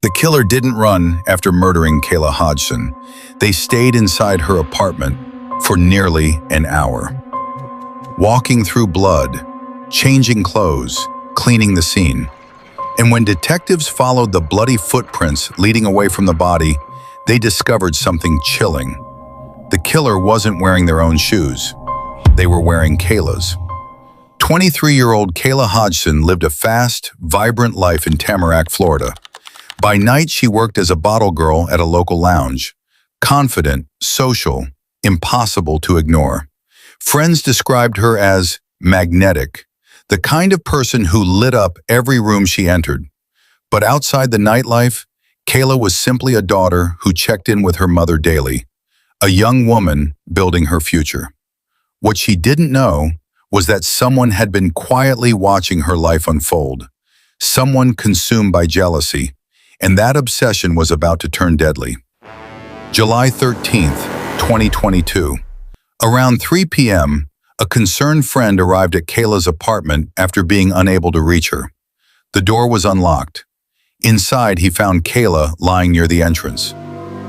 The killer didn't run after murdering Kayla Hodgson. They stayed inside her apartment for nearly an hour, walking through blood, changing clothes, cleaning the scene. And when detectives followed the bloody footprints leading away from the body, they discovered something chilling. The killer wasn't wearing their own shoes. They were wearing Kayla's. 23-year-old Kayla Hodgson lived a fast, vibrant life in Tamarack, Florida. By night, she worked as a bottle girl at a local lounge. Confident, social, impossible to ignore. Friends described her as magnetic, the kind of person who lit up every room she entered. But outside the nightlife, Kayla was simply a daughter who checked in with her mother daily, a young woman building her future. What she didn't know was that someone had been quietly watching her life unfold, someone consumed by jealousy, and that obsession was about to turn deadly. July 13th, 2022. Around 3 p.m., a concerned friend arrived at Kayla's apartment after being unable to reach her. The door was unlocked. Inside, he found Kayla lying near the entrance.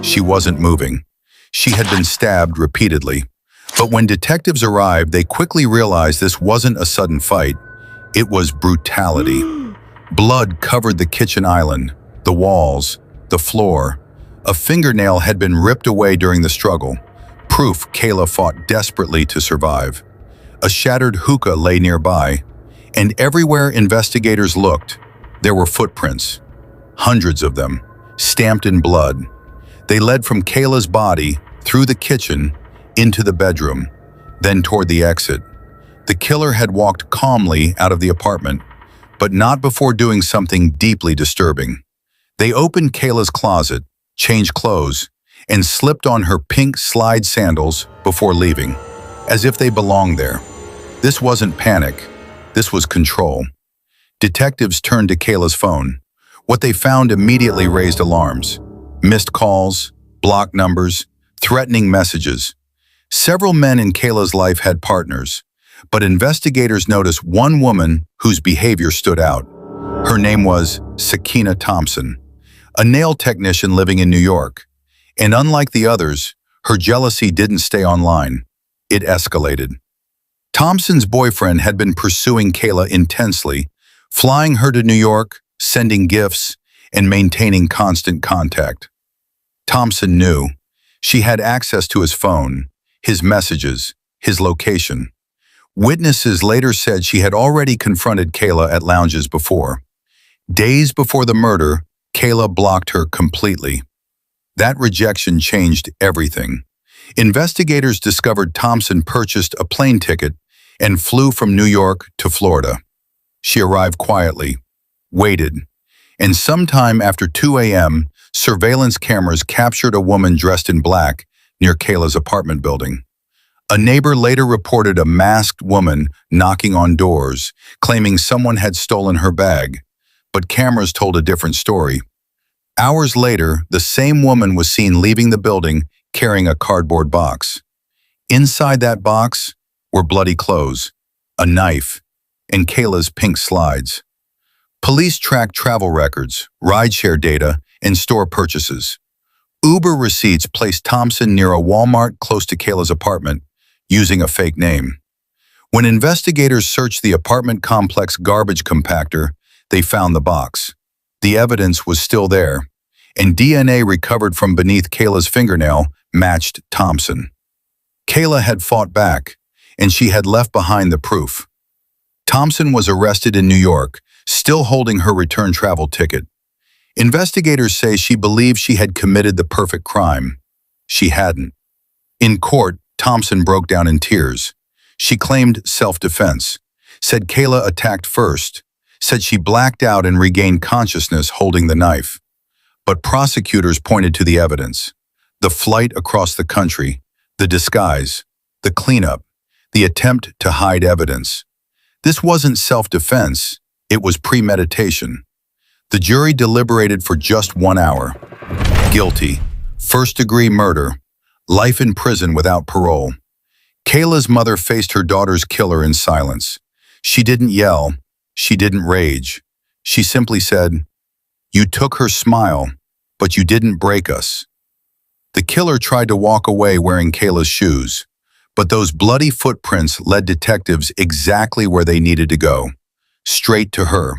She wasn't moving. She had been stabbed repeatedly. But when detectives arrived, they quickly realized this wasn't a sudden fight. It was brutality. Blood covered the kitchen island, the walls, the floor. A fingernail had been ripped away during the struggle, proof Kayla fought desperately to survive. A shattered hookah lay nearby, and everywhere investigators looked, there were footprints, hundreds of them, stamped in blood. They led from Kayla's body, through the kitchen, into the bedroom, then toward the exit. The killer had walked calmly out of the apartment, but not before doing something deeply disturbing. They opened Kayla's closet, changed clothes, and slipped on her pink slide sandals before leaving, as if they belonged there. This wasn't panic, this was control. Detectives turned to Kayla's phone. What they found immediately raised alarms. Missed calls, blocked numbers, threatening messages. Several men in Kayla's life had partners, but investigators noticed one woman whose behavior stood out. Her name was Sakina Thompson, a nail technician living in New York. And unlike the others, her jealousy didn't stay online. It escalated. Thompson's boyfriend had been pursuing Kayla intensely, flying her to New York, sending gifts, and maintaining constant contact. Thompson knew. She had access to his phone, his messages, his location. Witnesses later said she had already confronted Kayla at lounges before. Days before the murder, Kayla blocked her completely. That rejection changed everything. Investigators discovered Thompson purchased a plane ticket and flew from New York to Florida. She arrived quietly, waited, and sometime after 2 a.m., surveillance cameras captured a woman dressed in black near Kayla's apartment building. A neighbor later reported a masked woman knocking on doors, claiming someone had stolen her bag, but cameras told a different story. Hours later, the same woman was seen leaving the building carrying a cardboard box. Inside that box were bloody clothes, a knife, and Kayla's pink slides. Police tracked travel records, rideshare data, and store purchases. Uber receipts placed Thompson near a Walmart close to Kayla's apartment, using a fake name. When investigators searched the apartment complex garbage compactor, they found the box. The evidence was still there, and DNA recovered from beneath Kayla's fingernail matched Thompson. Kayla had fought back, and she had left behind the proof. Thompson was arrested in New York, still holding her return travel ticket. Investigators say she believed she had committed the perfect crime. She hadn't. In court, Thompson broke down in tears. She claimed self-defense, said Kayla attacked first, said she blacked out and regained consciousness holding the knife. But prosecutors pointed to the evidence: the flight across the country, the disguise, the cleanup, the attempt to hide evidence. This wasn't self-defense, it was premeditation. The jury deliberated for just 1 hour. Guilty, first-degree murder, life in prison without parole. Kayla's mother faced her daughter's killer in silence. She didn't yell, she didn't rage. She simply said, You took her smile, but you didn't break us. The killer tried to walk away wearing Kayla's shoes, but those bloody footprints led detectives exactly where they needed to go, straight to her.